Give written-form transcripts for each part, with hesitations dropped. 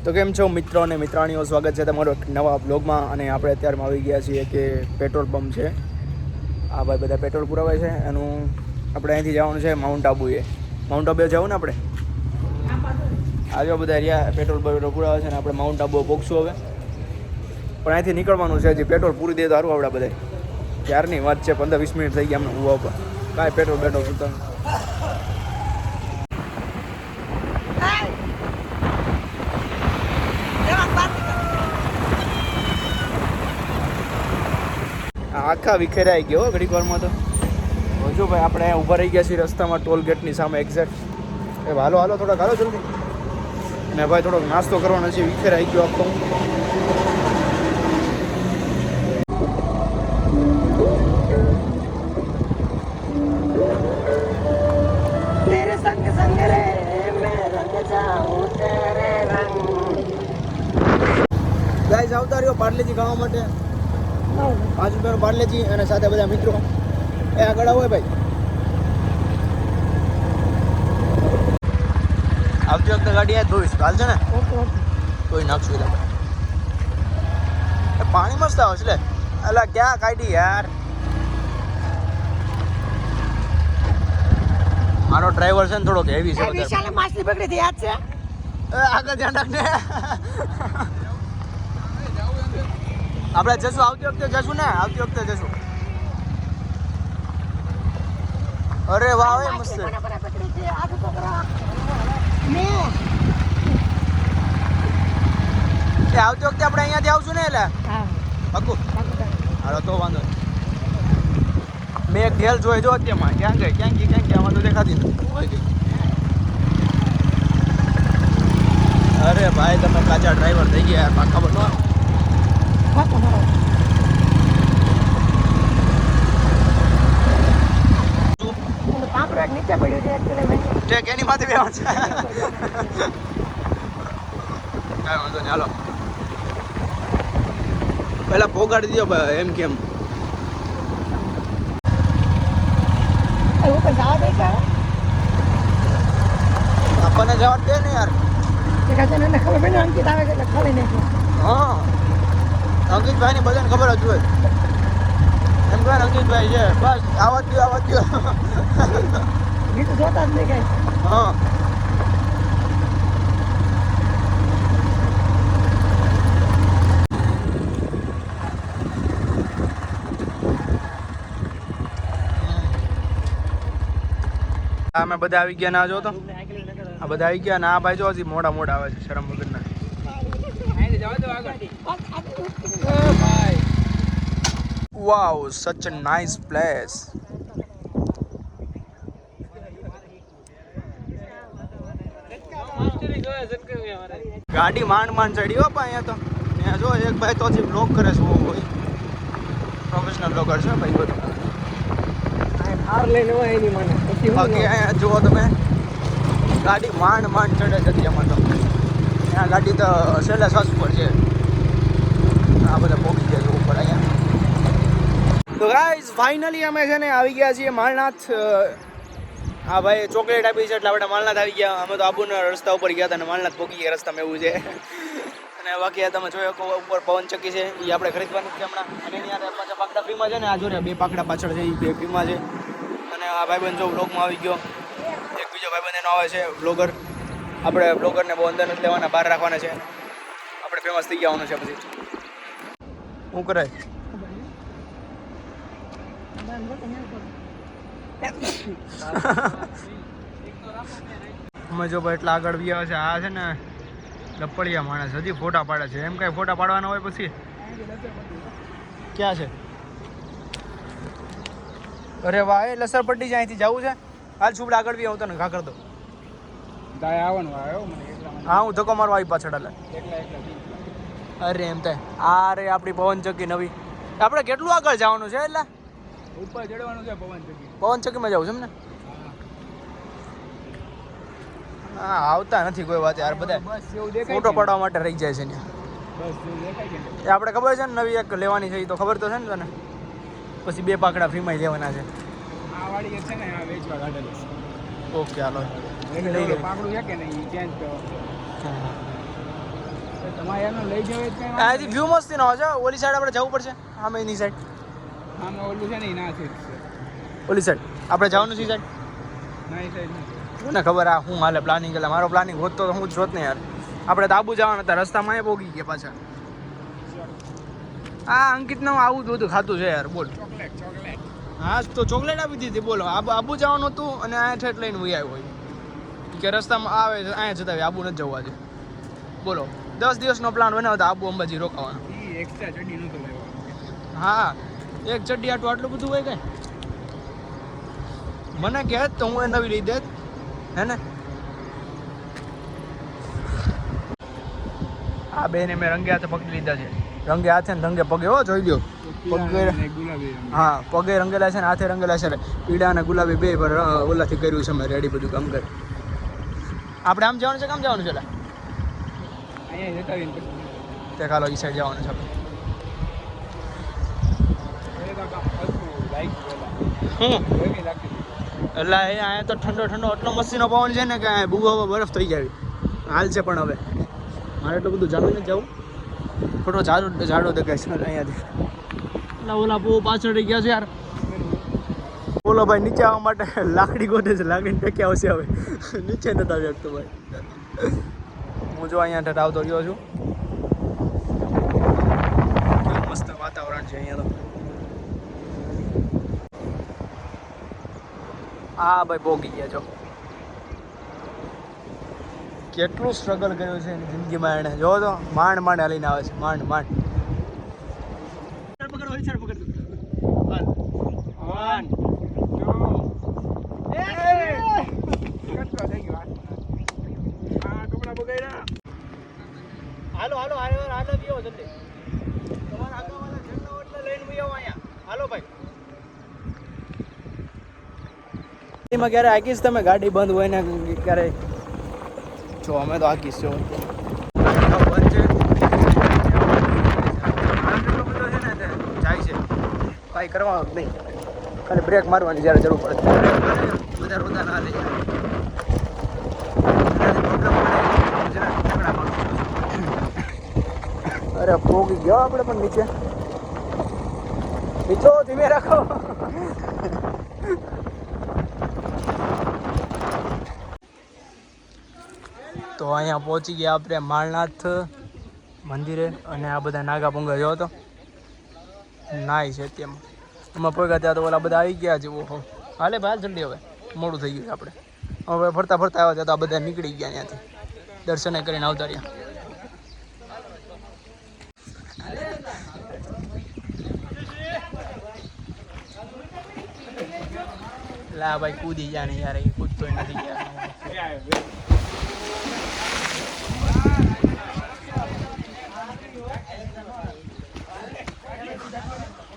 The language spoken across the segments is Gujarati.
તો કેમ છો મિત્રો અને મિત્રાણીઓ, સ્વાગત છે તમારો નવા બ્લોગમાં. અને આપણે અત્યારમાં આવી ગયા છીએ કે પેટ્રોલ પંપ છે. આ ભાઈ બધા પેટ્રોલ પુરાવે છે. એનું આપણે અહીંથી જવાનું છે માઉન્ટ આબુએ. માઉન્ટ આબુએ જવું ને આપણે આજે બધા રહ્યા પેટ્રોલ પુરાવે છે ને આપણે માઉન્ટ આબુ પહોંચશું હવે. પણ અહીંથી નીકળવાનું છે. હજી પેટ્રોલ પૂરી દે તો સારું આપણે બધા. ક્યારની વાત છે, 15-20 મિનિટ થઈ ગયા અમને ઉભા ઉપર. કાંઈ પેટ્રોલ સુધા આખા વિખેરાઈ ગયો ઘડીક વારમાં. તો હજુ ભાઈ આપણે અહીંયા ઊભા રહી ગયા છીએ રસ્તામાં, ટોલ ગેટની સામે એક્ઝેક્ટ. એ હાલો હાલો થોડાક હાલો જલ્દી. અને ભાઈ થોડોક નાસ્તો કરવાનો છે. વિખેરાઈ ગયો આખો. ગાઈસ આવતા રહ્યો પાર્લેજી ખાવા માટે. 5 રૂપિયાનો પાર્લેજી અને સાથે બધા મિત્રો. એ આગળ આવો ભાઈ. આવતી વખતે ગાડી આ ધોઈશ હાલ છે ને કોઈ નાખશું એટલે. પાણી મસ્ત આવે છે લે. અલા ક્યાં કાઢી યાર. મારો ડ્રાઈવર છે ને થોડોક હેવી છે. વિશાલે માછલી પકડી હતી યાદ છે. આગળ ધ્યાન રાખને. આપણે જશું આવતી વખતે જશું ને. આવતી વખતે જશું. અરે વાહ એ મસ્ત. આવતી વખતે આપણે અહીંયાથી આવશું ને એટલે પાકું. હાલો તો વાંધો મેં એક ઢેલ જોઈ જો અત્યારમાં. ક્યાં ગઈ ક્યાં ગઈ આમાં તો દેખાતી નથી. અરે ભાઈ તમે કાચા ડ્રાઈવર થઈ ગયા યાર. પાકા બનો નીચે પડ્યું છે એની માથે બે છે. કાંઈ વાંધો નહીં હાલો. પેલા પોગાડી દો એમ કેમ. આપણને જવા દે ને યાર. ખબર પડે અંકિત આવે એટલે ખાલી નાખ્યું. હા અંકિતભાઈ ની બધાને ખબર જ હોય. એમ કહે અંકિતભાઈ છે બસ આવત દો ગીત જોતા જ નહીં કઈ. હા અમે બધા આવી ગયા ના જો તો. આ બધા આવી ગયા ના ભાઈ જો હજી મોડા આવે છે શરમ વગરના. Wow, such a nice place. ગાડી માંડ ચડી હો અહીંયા તો. ત્યાં જો એક ભાઈ તો બ્લોગ કરે છે. કોઈ પ્રોફેશનલ બ્લોગર છે ભાઈ. બધું હાર લઈને હોય એની મને બાકી અહીંયા જુઓ તમે ગાડી માંડ ચડે છે એમાં તો. ત્યાં ગાડી તો છેલ્લા શ્વાસ ઉપર છે. આ બધા પહોંચી ગયા છે ઉપર અહીંયા. તો ગાઈઝ ફાઇનલી અમે છે ને આવી ગયા છીએ માલનાથ. હા ભાઈ ચોકલેટ આપી છે એટલે આપણે માલનાથ આવી ગયા. અમે તો આબુના રસ્તા ઉપર ગયા હતા અને માલનાથ પહોંચી ગયા રસ્તામાં એવું છે. અને બાકી તમે જોયો કહો ઉપર પવન ચક્કી છે એ આપણે ખરીદવાનું છે હમણાં. અને એની યાર પાછા પાકડા ફ્રીમાં છે ને. આ જો ને 2 પાકડા પાછળ છે એ 2 ફ્રીમાં છે. અને આ ભાઈબંધ જો બ્લોગમાં આવી ગયો. એક બીજો ભાઈબંધ એનો આવે છે બ્લોગર. આપણે બ્લોગરને બહુ અંદર નથી લેવાના, બહાર રાખવાના છે. આપણે ફેમસ થઈ જવાનું છે પછી. શું કરે અમે જો ભાઈ એટલા આગળ વ્યા છે. આ છે ને લપડિયા માણસ હજી ફોટા પાડે છે. એમ કાંઈ ફોટા પાડવાના હોય પછી ક્યાં છે? અરે વાહ એ લસરપટ્ટી છે. અહીંથી જવું છે. હાલ છુપડા આગળ બી હું તને ઘા કરી દઉં. હા હું ધક્કો મારવા આવી પાછળ. હાલે અરે એમ થાય. આ રે આપણી પવન ચક્કી નવી. આપણે કેટલું આગળ જવાનું છે? એટલે ઉપર ચડવાનું છે. પવન ચક્કીમાં જવું છે એમ ને? હા આવતા નથી કોઈ વાત યાર. બધા ફોટો પાડવા માટે રહી જાય છે ત્યાં. એ આપણે ખબર છે ને નવી એક લેવાની છે. એ તો ખબર તો છે ને તને. પછી 2 પાકડા ફ્રીમાં લેવાના છે. આ વાળી એક છે ને આ વેચવા કાઢેલી. ઓકે હાલો લઈ લે. પાકડું છે કે નહીં ચેન્જ કરો. તમારે એનો લઈ જવાય જ કાંઈ અહીંથી વ્યૂ મસ્તી ન હોય ઓલી સાઈડ આપણે જવું પડશે આમે એની સાઈડ આમે ઓલું છે ને એ ના છે ઓલી સાઈડ આપણે જવાનું છે સાઈડ ના એ સાઈડ નથી મને ખબર આ હું હાલે પ્લાનિંગ એટલે મારો પ્લાનિંગ હોત તો હું જ જોત ને યાર આપણે તો આબુ જવાના હતા રસ્તામાં એ પોગી ગયા પાછા આ અંકિતને આવું જ બધું ખાતું છે યાર બોલ ચોકલેટ હા તો ચોકલેટ આપી દીધી બોલો આબુ જવાનું હતું અને અહીંયા ઠેઠ લઈને વહી આવ્યો હોય કે રસ્તામાં આવે અહીંયા જતા આબુ નથી જવા દે બોલો 10 દિવસનો પ્લાન બનાવ્યો હતો આબુ અંબાજી રોકાવાનો એ એક્સ્ટ્રા ચડી નહોતો લેવાનો હા એક ચડ્ડી આટલું આટલું બધું હોય કઈ મને કહે તો હું એ નવી લઈ દેત હે ને આ બેને મેં રંગે હાથે પકડી લીધા છે રંગે હાથે ને રંગે પગે હો જોઈ લ્યો પગે ગુલાબી હા પગે રંગેલા છે ને હાથે રંગેલા છે પીળા અને ગુલાબી બે પર ઓલાથી કર્યું છે મેં રેડી બધું કામ કરી આપણે આમ જવાનું છે કામ જવાનું છે એટલે અહીંયા જતા આવીને પછી તે ખાલો એ સાઈડ જવાનું છે આપણે હું એટલે અહીંયા તો ઠંડો ઠંડો એટલો મસ્તીનો પવન છે ને કે બુવા બરફ થઈ જાય હાલ છે પણ હવે મારે એટલું બધું જામીને જવું થોડો ઝાડો દેખાય છે અહીંયાથી એટલે ઓલા બહુ પાછળ રહી ગયા છે યાર બોલો ભાઈ નીચે આવવા માટે લાકડી ગોતે છે લાકડીને ટેક્યા આવશે હવે નીચે નથી આવી શકતો ભાઈ હું જો અહીંયા ઠેઠ આવતો રહ્યો છું મસ્ત વાતાવરણ છે અહીંયા તો હા ભાઈ પોગી ગયા છો કેટલું સ્ટ્રગલ કર્યું છે એની જિંદગીમાં એણે જો તો માંડ માંડ હાલીને આવે છે માંડ માંડ હાલો હાલો હાલો હાલો બીઓ જલ્દી તમારા આગળવાળા ઝંડો એટલે લઈને બીઓ અહીંયા હાલો ભાઈ એમાં ક્યારે હાકીશ તમે ગાડી બંધ હોય ને ક્યારે જો અમે તો હાકીશ છો બંધ છે જાય છે કાંઈ કરવાનું જ નહીં ખાલી બ્રેક મારવાની જ્યારે જરૂર પડે વધારે વધારે ના લઈ અરે પોગી ગયો આપણે પણ નીચે નીચો ધીમે રાખો તો અહીંયા પહોંચી ગયા આપણે માળનાથ મંદિરે અને આ બધા નાગા પોંગા જો તો નાય છે તેમાં એમાં પગ્યા ત્યાં તો ઓલા બધા આવી ગયા છે ઓહો હાલે ભાઈ જલ્દી હવે મોડું થઈ ગયું આપણે હવે ફરતા ફરતા આવ્યા ત્યાં તો આ બધા નીકળી ગયા ત્યાંથી દર્શને કરીને આવતા રહ્યા લા ભાઈ કૂદી ગયા ને યાર એ કૂદતો નથી ગયા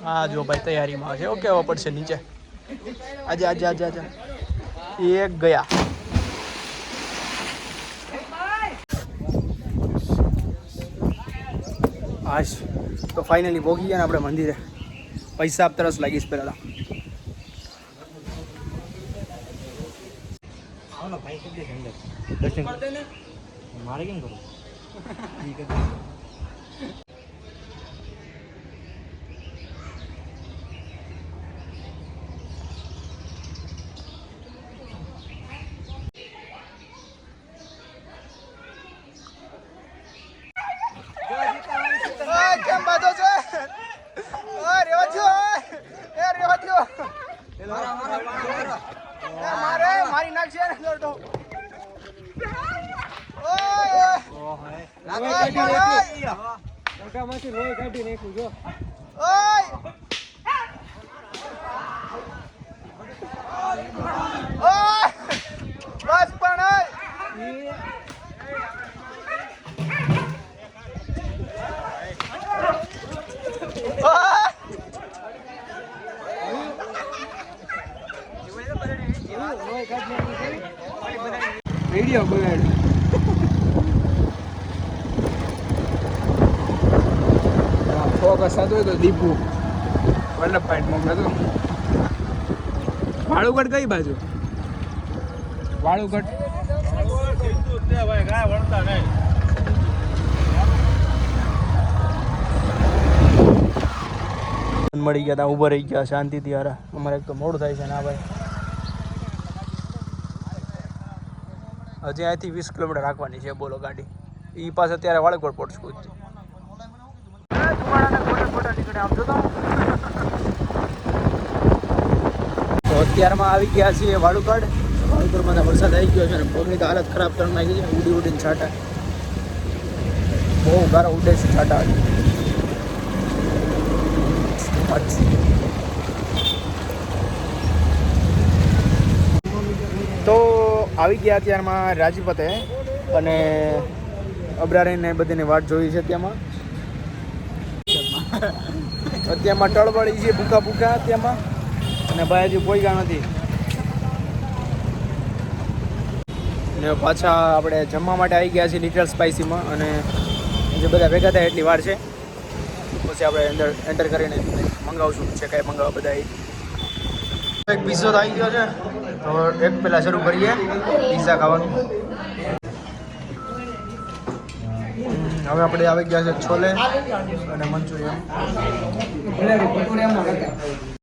હા જો ભાઈ તૈયારીમાં છે ઓકે પડશે નીચે આજે આજે આજે આજે એક ગયા હાશ તો ફાઇનલી પહોંચી ગયા ને આપણે મંદિરે પૈસા આપતા રસ લાગીશ પહેલાં મારે કેમ કરું કેમ બાંધો છે રેવા દો એ રેવા દો મારે મારી નાખશે ને દોડો માંથી લોહી કાઢી નાખ્યું જો બસ પણ વિડીયો બનાવ્યો ફોકસ હતો તો દીપુ વલ્લભભાઈ મોકલ્યો હતો વાળુગઢ કઈ બાજુ વાળુગઢ મળી ગયા ત્યાં ઊભા રહી ગયા શાંતિથી. યાર અમારે એક તો મોડું થાય છે ને. ભાઈ હજી અહીંથી 20 કિલોમીટર રાખવાની છે બોલો ગાડી. એ પાસે અત્યારે વાળકોટ પહોંચવું જ નીકળે આમ જોતો. તો અત્યારમાં આવી ગયા છીએ વાળુકડ. વાળુકડમાં વરસાદ આવી ગયો છે ને પગની તો હાલત ખરાબ કરી નાખી છે. ઉડી ઉડીને છાંટા બહુ ગારો ઉડે છે છાંટા. તો આવી ગયા અત્યારમાં રાજપતે અને અબ્રારીને બધીની વાટ જોઈ છે ત્યાંમાં. અત્યારમાં ટળબળી છે ભૂકા ભૂકા અત્યારમાં. અને ભાઈ હજી પોઈગા નથી ને પાછા આપણે જમવા માટે આવી ગયા છીએ લિટલ સ્પાઇસીમાં. અને જે બધા ભેગા થાય એટલી વાર છે પછી આપણે અંદર એન્ટર કરીને મંગાવશું છે કાંઈ મંગાવવા બધા. એક પીઝો તો આવી ગયો છે તો એક પહેલાં શરૂ કરીએ પીઝા ખાવાનું. હવે આપણે આવી ગયા છે છોલે અને મંચુરિયન.